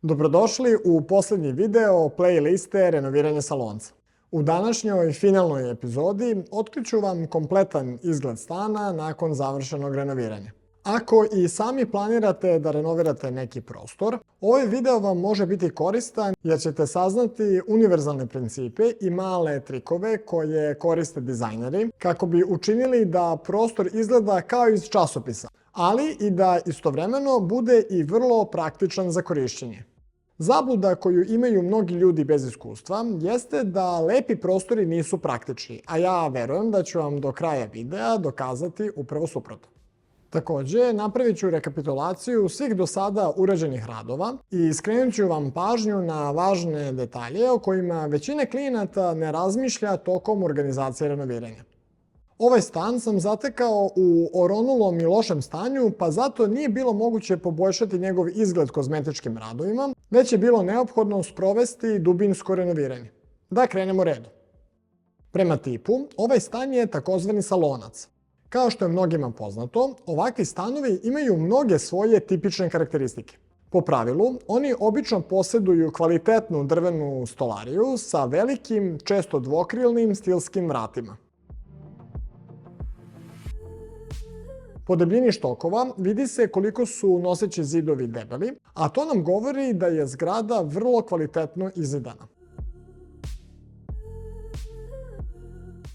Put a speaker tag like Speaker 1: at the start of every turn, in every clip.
Speaker 1: Dobrodošli u poslednji video playliste renoviranja salonca. U današnjoj finalnoj epizodi otkriću vam kompletan izgled stana nakon završenog renoviranja. Ako i sami planirate da renovirate neki prostor, ovaj video vam može biti koristan jer ćete saznati univerzalne principe i male trikove koje koriste dizajneri kako bi učinili da prostor izgleda kao iz časopisa, ali i da istovremeno bude i vrlo praktičan za korišćenje. Zabluda koju imaju mnogi ljudi bez iskustva jeste da lepi prostori nisu praktični, a ja verujem da ću vam do kraja videa dokazati upravo suprotno. Takođe, napravit ću rekapitulaciju svih do sada urađenih radova i skrenut ću vam pažnju na važne detalje o kojima većina klijenata ne razmišlja tokom organizacije renoviranja. Ovaj stan sam zatekao u oronulom i lošem stanju, pa zato nije bilo moguće poboljšati njegov izgled kozmetičkim radovima, već je bilo neophodno sprovesti dubinsko renoviranje. Da krenemo redom. Prema tipu, ovaj stan je takozvani salonac. Kao što je mnogima poznato, ovakvi stanovi imaju mnoge svoje tipične karakteristike. Po pravilu, oni obično posjeduju kvalitetnu drvenu stolariju sa velikim, često dvokrilnim stilskim vratima. Po debljini štokova vidi se koliko su noseći zidovi debeli, a to nam govori da je zgrada vrlo kvalitetno izidana.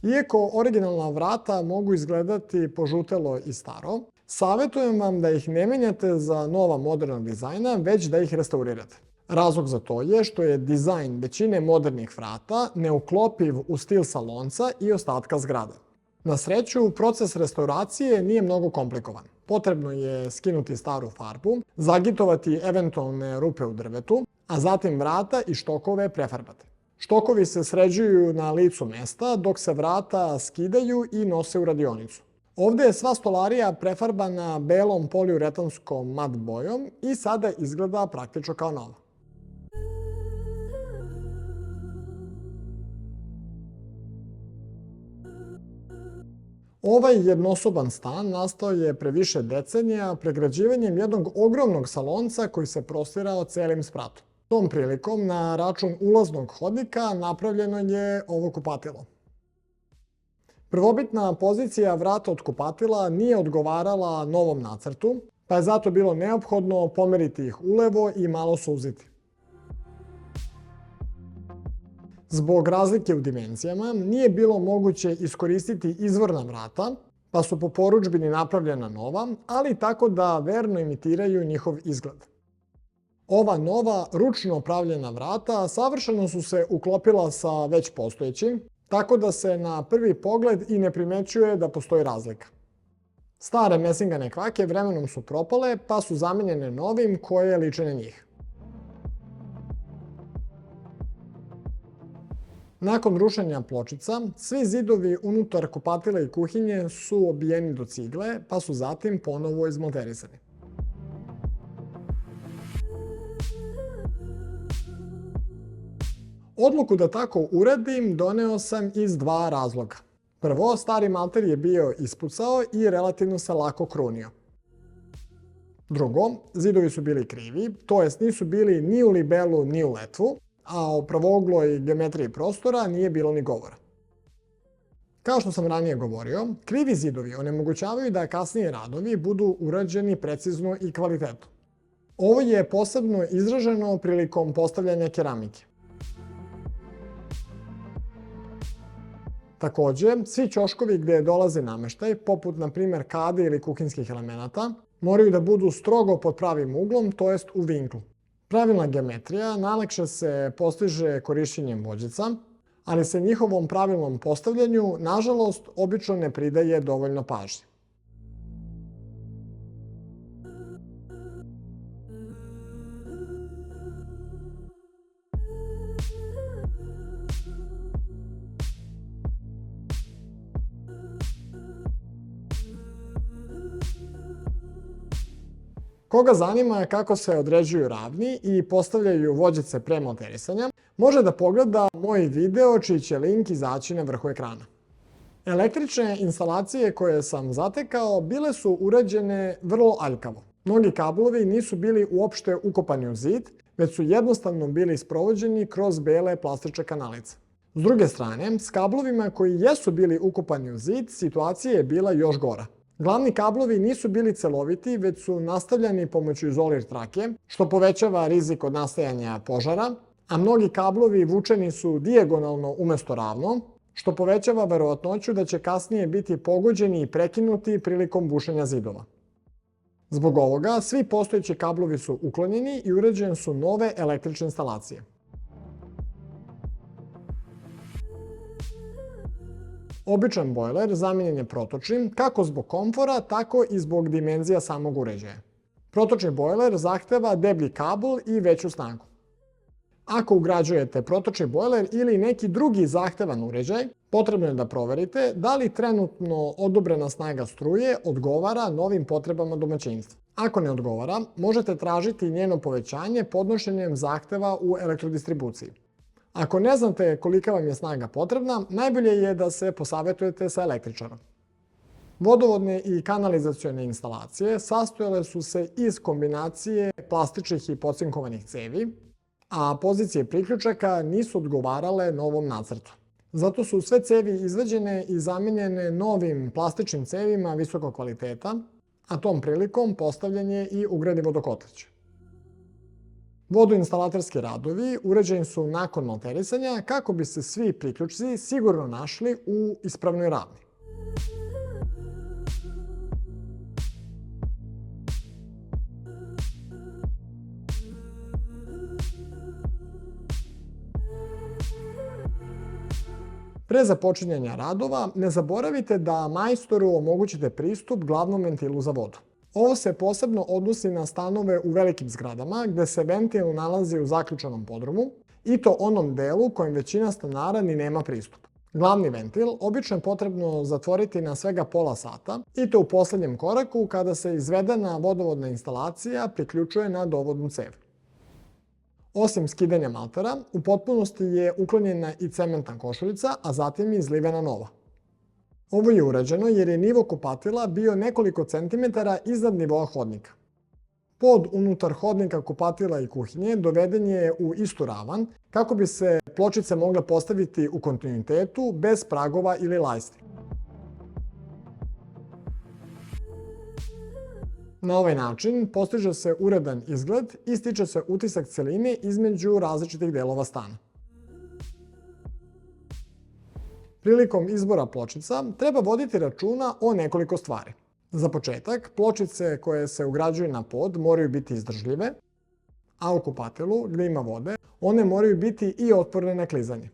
Speaker 1: Iako originalna vrata mogu izgledati požutelo i staro, savjetujem vam da ih ne menjate za nova moderna dizajna, već da ih restaurirate. Razlog za to je što je dizajn većine modernih vrata neuklopiv u stil salonca i ostatka zgrade. Na sreću, proces restauracije nije mnogo komplikovan. Potrebno je skinuti staru farbu, zagitovati eventualne rupe u drvetu, a zatim vrata i štokove prefarbati. Štokovi se sređuju na licu mesta, dok se vrata skidaju i nose u radionicu. Ovde je sva stolarija prefarbana belom poliuretanskom mat bojom i sada izgleda praktično kao nova. Ovaj jednosoban stan nastao je pre više decenija pregrađivanjem jednog ogromnog salonca koji se prostirao celim spratom. Tom prilikom, na račun ulaznog hodnika, napravljeno je ovo kupatilo. Prvobitna pozicija vrata od kupatila nije odgovarala novom nacrtu, pa je zato bilo neophodno pomeriti ih ulevo i malo suziti. Zbog razlike u dimenzijama nije bilo moguće iskoristiti izvorna vrata, pa su po porudžbini napravljena nova, ali tako da verno imitiraju njihov izgled. Ova nova, ručno pravljena vrata savršeno su se uklopila sa već postojećim, tako da se na prvi pogled i ne primećuje da postoji razlika. Stare mesingane kvake vremenom su propale, pa su zamenjene novim koje liče na njih. Nakon rušenja pločica, svi zidovi unutar kupatila i kuhinje su obijeni do cigle, pa su zatim ponovo izmonterisani. Odluku da tako uradim doneo sam iz dva razloga. Prvo, stari malter je bio ispucao i relativno se lako krunio. Drugo, zidovi su bili krivi, to jest nisu bili ni u libelu ni u letvu, a o pravogloj geometriji prostora nije bilo ni govora. Kao što sam ranije govorio, krivi zidovi onemogućavaju da kasnije radovi budu urađeni precizno i kvalitetno. Ovo je posebno izraženo prilikom postavljanja keramike. Takođe, svi ćoškovi gde dolaze nameštaj, poput na primjer kade ili kuhinskih elemenata, moraju da budu strogo pod pravim uglom, to jest u vinklu. Pravilna geometrija najlakše se postiže korišćenjem vođica, ali se njihovom pravilnom postavljanju, nažalost, obično ne pridaje dovoljno pažnje. Koga zanima kako se određuju ravni i postavljaju vođice pre monterisanja, može da pogleda moj video čiji će link izaći na vrhu ekrana. Električne instalacije koje sam zatekao bile su urađene vrlo aljkavo. Mnogi kablovi nisu bili uopšte ukopani u zid, već su jednostavno bili isprovođeni kroz bele plastične kanalice. S druge strane, s kablovima koji jesu bili ukopani u zid, situacija je bila još gora. Glavni kablovi nisu bili celoviti, već su nastavljani pomoću izolir trake, što povećava rizik od nastajanja požara, a mnogi kablovi vučeni su dijagonalno umesto ravno, što povećava verovatnoću da će kasnije biti pogođeni i prekinuti prilikom bušenja zidova. Zbog ovoga, svi postojeći kablovi su uklonjeni i uređene su nove električne instalacije. Običan bojler zamijenjen je protočnim kako zbog komfora, tako i zbog dimenzija samog uređaja. Protočni bojler zahteva deblji kabel i veću snagu. Ako ugrađujete protočni bojler ili neki drugi zahtevan uređaj, potrebno je da proverite da li trenutno odobrena snaga struje odgovara novim potrebama domaćinstva. Ako ne odgovara, možete tražiti njeno povećanje podnošenjem zahteva u elektrodistribuciji. Ako ne znate kolika vam je snaga potrebna, najbolje je da se posavetujete sa električarom. Vodovodne i kanalizacione instalacije sastojale su se iz kombinacije plastičnih i pocinkovanih cevi, a pozicije priključaka nisu odgovarale novom nacrtu. Zato su sve cevi izvađene i zamenjene novim plastičnim cevima visokog kvaliteta, a tom prilikom postavljen je i ugradni vodokotlić. Vodoinstalaterski radovi urađeni su nakon malterisanja kako bi se svi priključci sigurno našli u ispravnoj ravni. Pre započinjanja radova ne zaboravite da majstoru omogućite pristup glavnom ventilu za vodu. Ovo se posebno odnosi na stanove u velikim zgradama gde se ventil nalazi u zaključanom podrumu i to onom delu kojem većina stanara ni nema pristup. Glavni ventil obično je potrebno zatvoriti na svega pola sata i to u poslednjem koraku kada se izvedena vodovodna instalacija priključuje na dovodnu cev. Osim skidanja maltera, u potpunosti je uklonjena i cementna košuljica, a zatim je izlivena nova. Ovo je urađeno jer je nivo kupatila bio nekoliko centimetara iznad nivoa hodnika. Pod unutar hodnika, kupatila i kuhinje doveden je u istu ravan kako bi se pločice mogle postaviti u kontinuitetu bez pragova ili lajstri. Na ovaj način postiže se uredan izgled i stiče se utisak celine između različitih delova stana. Prilikom izbora pločica treba voditi računa o nekoliko stvari. Za početak, pločice koje se ugrađuju na pod moraju biti izdržljive, a u kupatilu, gde ima vode, one moraju biti i otporne na klizanje.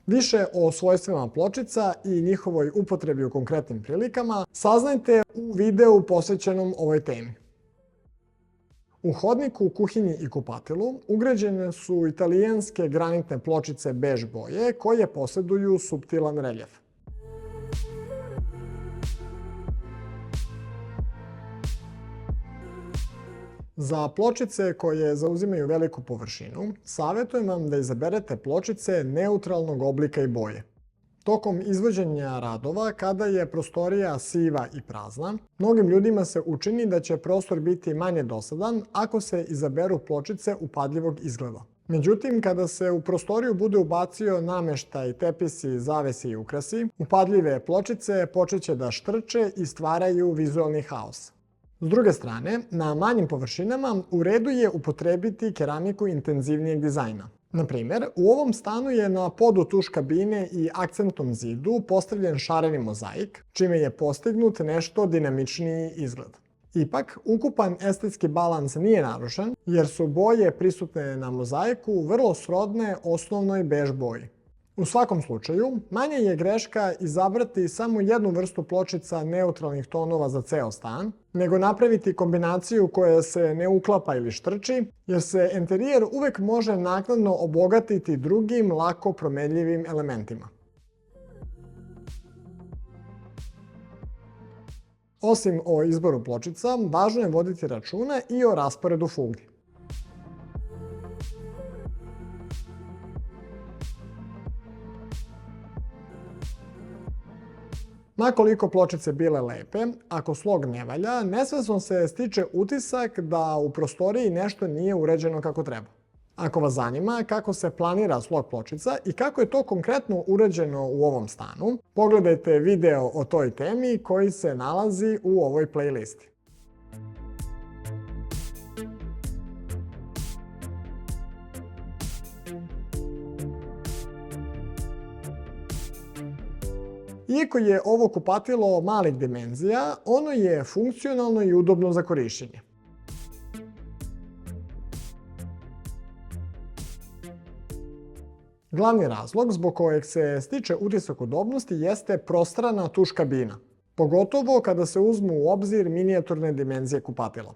Speaker 1: Više o svojstvima pločica i njihovoj upotrebi u konkretnim prilikama saznajte u videu posvećenom ovoj temi. U hodniku, kuhinji i kupatilu ugrađene su italijanske granitne pločice bež boje koje posjeduju suptilan reljef. Za pločice koje zauzimaju veliku površinu, savjetujem vam da izaberete pločice neutralnog oblika i boje. Tokom izvođenja radova, kada je prostorija siva i prazna, mnogim ljudima se učini da će prostor biti manje dosadan ako se izaberu pločice upadljivog izgleda. Međutim, kada se u prostoriju bude ubacio nameštaj, tepisi, zavesi i ukrasi, upadljive pločice počeće da štrče i stvaraju vizualni haos. S druge strane, na manjim površinama u redu je upotrebiti keramiku intenzivnijeg dizajna. Na primer, u ovom stanu je na podu tuš kabine i akcentnom zidu postavljen šareni mozaik, čime je postignut nešto dinamičniji izgled. Ipak, ukupan estetski balans nije narušen, jer su boje prisutne na mozaiku vrlo srodne osnovnoj bež boji. U svakom slučaju, manje je greška izabrati samo jednu vrstu pločica neutralnih tonova za ceo stan, nego napraviti kombinaciju koja se ne uklapa ili štrči, jer se enterijer uvek može naknadno obogatiti drugim lako promenljivim elementima. Osim o izboru pločica, važno je voditi računa i o rasporedu fugli. Ma koliko pločice bile lepe, ako slog ne valja, nesvesno se stiče utisak da u prostoriji nešto nije uređeno kako treba. Ako vas zanima kako se planira slog pločica i kako je to konkretno urađeno u ovom stanu, pogledajte video o toj temi koji se nalazi u ovoj playlisti. Iako je ovo kupatilo malih dimenzija, ono je funkcionalno i udobno za korišćenje. Glavni razlog zbog kojeg se stiče utisak udobnosti jeste prostrana tuš kabina, pogotovo kada se uzmu u obzir minijaturne dimenzije kupatila.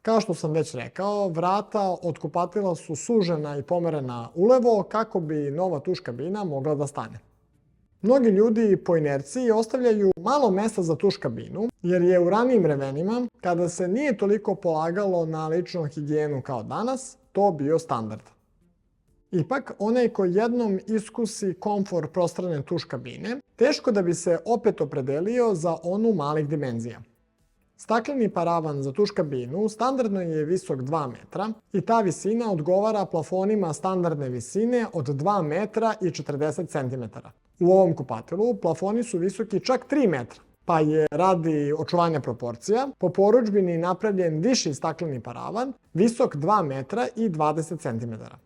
Speaker 1: Kao što sam već rekao, vrata od kupatila su sužena i pomerena ulevo kako bi nova tuš kabina mogla da stane. Mnogi ljudi po inerciji ostavljaju malo mesta za tuš kabinu, jer je u ranijim vremenima, kada se nije toliko polagalo na ličnu higijenu kao danas, to bio standard. Ipak, onaj koji jednom iskusi komfor prostrane tuš kabine, teško da bi se opet opredelio za onu malih dimenzija. Stakleni paravan za tuš kabinu standardno je visok 2 metra i ta visina odgovara plafonima standardne visine od 2 metra i 40 centimetara. U ovom kupatilu plafoni su visoki čak 3 metra, pa je radi očuvanja proporcija po porudžbini napravljen viši stakleni paravan visok 2 metra i 20 centimetara.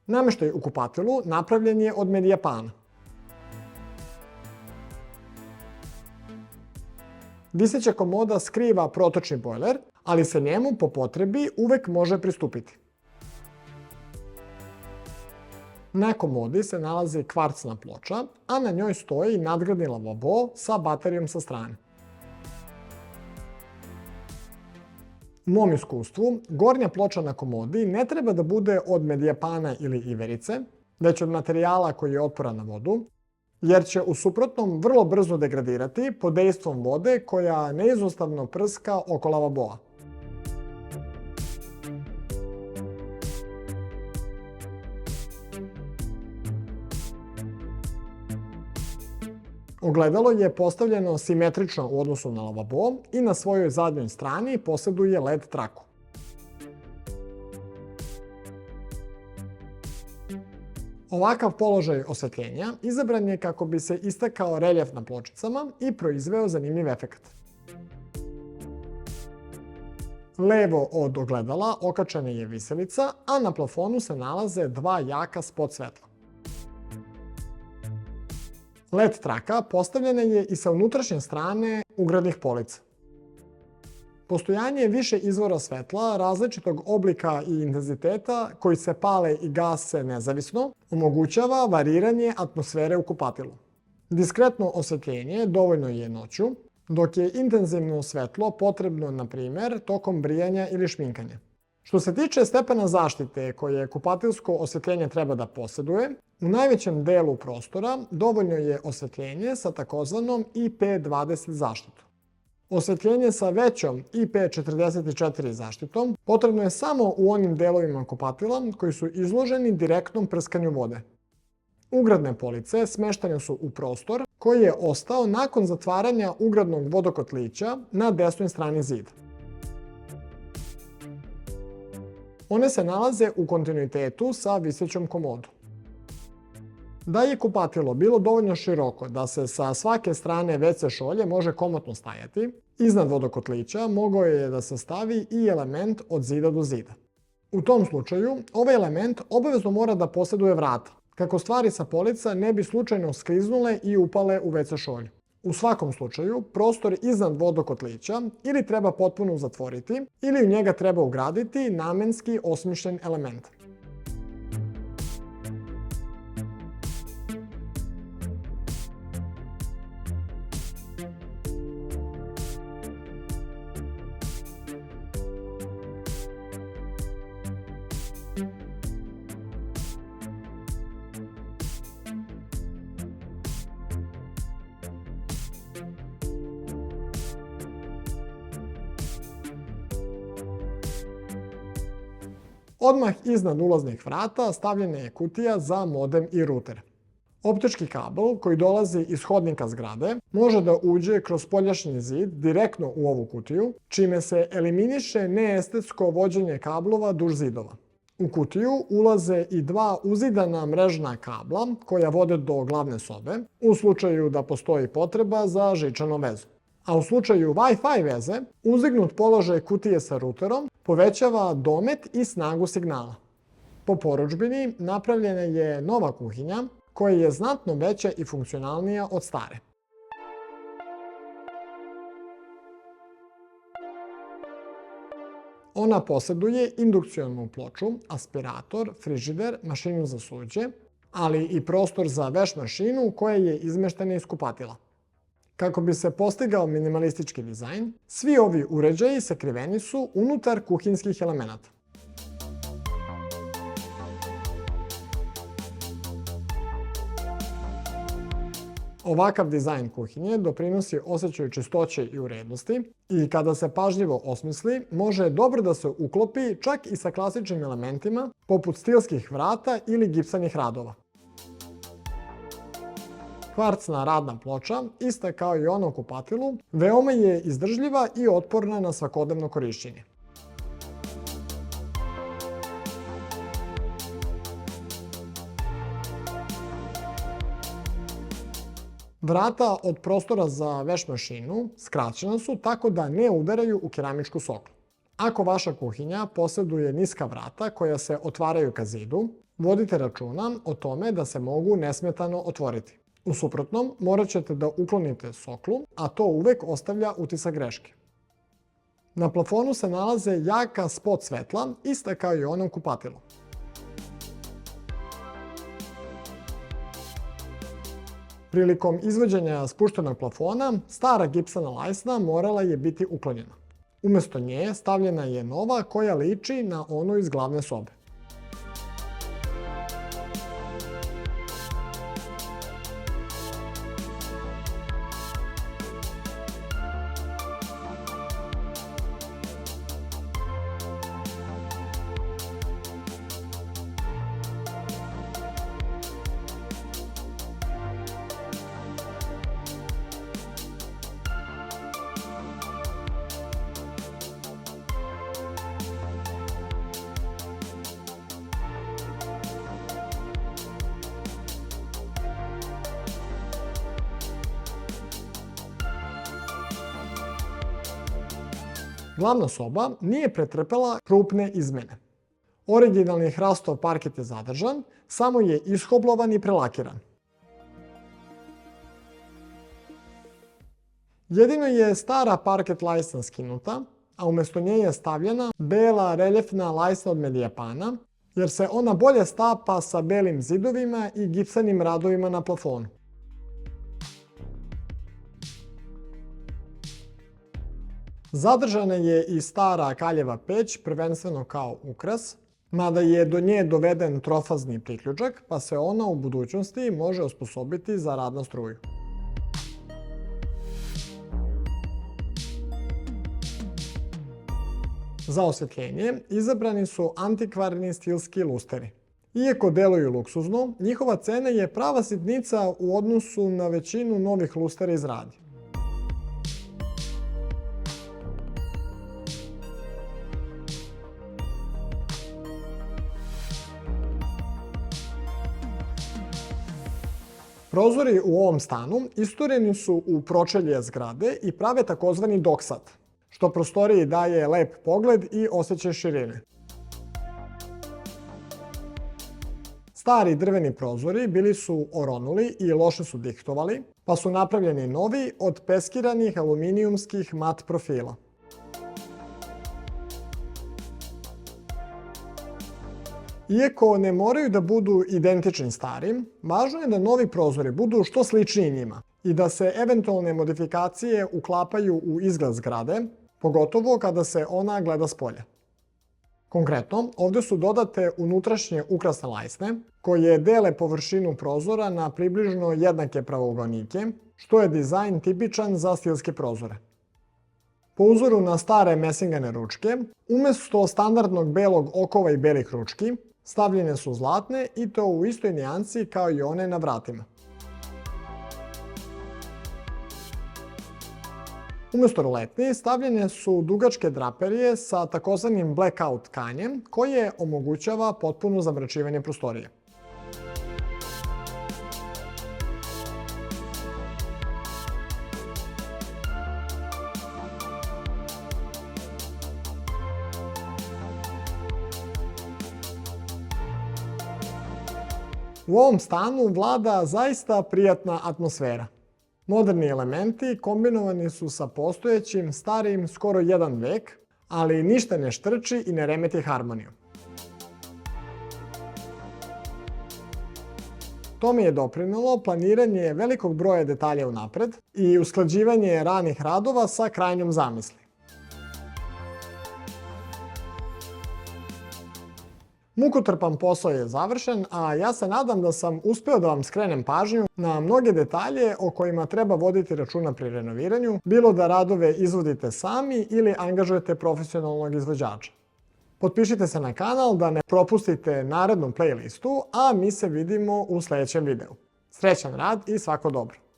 Speaker 1: Nameštaj u kupatilu napravljen je od medijapana. Viseća komoda skriva protočni bojler, ali se njemu po potrebi uvek može pristupiti. Na komodi se nalazi kvarcna ploča, a na njoj stoji nadgradni lavabo sa baterijom sa strane. U mom iskustvu, gornja ploča na komodi ne treba da bude od medijapana ili iverice, već od materijala koji je otporan na vodu, jer će u suprotnom vrlo brzo degradirati pod dejstvom vode koja neizostavno prska oko lavaboa. Ogledalo je postavljeno simetrično u odnosu na lavabo i na svojoj zadnjoj strani poseduje LED traku. Ovakav položaj osvetljenja izabran je kako bi se istakao reljef na pločicama i proizveo zanimljiv efekat. Levo od ogledala okačena je viselica, a na plafonu se nalaze dva jaka spot svetla. LED traka postavljena je i sa unutrašnje strane ugradnih polica. Postojanje više izvora svetla različitog oblika i intenziteta koji se pale i gase nezavisno omogućava variranje atmosfere u kupatilu. Diskretno osvetljenje dovoljno je noću, dok je intenzivno svetlo potrebno, na primjer, tokom brijanja ili šminkanja. Što se tiče stepena zaštite koje kupatilsko osvetljenje treba da poseduje, u najvećem delu prostora dovoljno je osvetljenje sa takozvanom IP20 zaštitom. Osvetljenje sa većom IP44 zaštitom potrebno je samo u onim delovima kupatila koji su izloženi direktnom prskanju vode. Ugradne police smeštene su u prostor koji je ostao nakon zatvaranja ugradnog vodokotlića na desnoj strani zida. One se nalaze u kontinuitetu sa visećom komodom. Da je kupatilo bilo dovoljno široko da se sa svake strane WC šolje može komotno stajati, iznad vodokotlića mogao je da se stavi i element od zida do zida. U tom slučaju, ovaj element obavezno mora da poseduje vrata, kako stvari sa polica ne bi slučajno skliznule i upale u WC šolju. U svakom slučaju, prostor iznad vodokotlića ili treba potpuno zatvoriti, ili u njega treba ugraditi namenski osmišljen element. Odmah iznad ulaznih vrata stavljena je kutija za modem i ruter. Optički kabel koji dolazi iz hodnika zgrade može da uđe kroz spoljašnji zid direktno u ovu kutiju, čime se eliminiše neestetsko vođenje kablova duž zidova. U kutiju ulaze i dva uzidana mrežna kabla koja vode do glavne sobe, u slučaju da postoji potreba za žičanom vezu. A u slučaju Wi-Fi veze, uzignut položaj kutije sa ruterom povećava domet i snagu signala. Po porudžbini napravljena je nova kuhinja koja je znatno veća i funkcionalnija od stare. Ona posjeduje indukcionu ploču, aspirator, frižider, mašinu za suđe, ali i prostor za veš mašinu koja je izmeštena iz kupatila. Kako bi se postigao minimalistički dizajn, svi ovi uređaji sakriveni su unutar kuhinjskih elemenata. Ovakav dizajn kuhinje doprinosi osjećaju čistoće i urednosti i kada se pažljivo osmisli, može dobro da se uklopi čak i sa klasičnim elementima poput stilskih vrata ili gipsanih radova. Kvarcna radna ploča, ista kao i ona u kupatilu, veoma je izdržljiva i otporna na svakodnevno korišćenje. Vrata od prostora za veš mašinu skraćena su tako da ne udaraju u keramičku soklu. Ako vaša kuhinja posjeduje niska vrata koja se otvaraju ka zidu, vodite računa o tome da se mogu nesmetano otvoriti. U suprotnom, morat ćete da uklonite soklu, a to uvek ostavlja utisak greške. Na plafonu se nalaze jaka spot svetla, ista kao i ona u kupatilu. Prilikom izvođenja spuštenog plafona, stara gipsana lajsna morala je biti uklonjena. Umesto nje stavljena je nova koja liči na onu iz glavne sobe. Glavna soba nije pretrpela krupne izmene. Originalni hrastov parket je zadržan, samo je ishoblovan i prelakiran. Jedino je stara parket lajsna skinuta, a umesto nje je stavljena bela reljefna lajsna od Medijapana, jer se ona bolje stapa sa belim zidovima i gipsanim radovima na plafonu. Zadržana je i stara kaljeva peć, prvenstveno kao ukras, mada je do nje doveden trofazni priključak, pa se ona u budućnosti može osposobiti za rad na struju. Za osvetljenje izabrani su antikvarni stilski lusteri. Iako deluju luksuzno, njihova cena je prava sitnica u odnosu na većinu novih lustera iz radi. Prozori u ovom stanu istureni su u pročelje zgrade i prave takozvani doksat, što prostoriji daje lep pogled i osjećaj širine. Stari drveni prozori bili su oronuli i loše su diktovali, pa su napravljeni novi od peskiranih aluminijumskih mat profila. Iako ne moraju da budu identični starim, važno je da novi prozori budu što sličniji njima i da se eventualne modifikacije uklapaju u izgled zgrade, pogotovo kada se ona gleda spolja. Konkretno, ovdje su dodate unutrašnje ukrasne lajsne, koje dele površinu prozora na približno jednake pravougalnike, što je dizajn tipičan za stilske prozore. Po uzoru na stare mesingane ručke, umesto standardnog belog okova i belih ručki, Stavljene su zlatne i to u istoj nijansi kao i one na vratima. Umjesto roletni stavljene su dugačke draperije sa takozvanim blackout tkanjem koje omogućava potpuno zamračivanje prostorije. U ovom stanu vlada zaista prijatna atmosfera. Moderni elementi kombinovani su sa postojećim, starijim skoro 1 vek, ali ništa ne štrči i ne remeti harmoniju. Tome je doprinelo planiranje velikog broja detalja unapred i usklađivanje ranih radova sa krajnjom zamisli. Mukotrpan posao je završen, a ja se nadam da sam uspeo da vam skrenem pažnju na mnoge detalje o kojima treba voditi računa pri renoviranju, bilo da radove izvodite sami ili angažujete profesionalnog izvođača. Potpišite se na kanal da ne propustite narednu playlistu, a mi se vidimo u sljedećem videu. Srećan rad i svako dobro!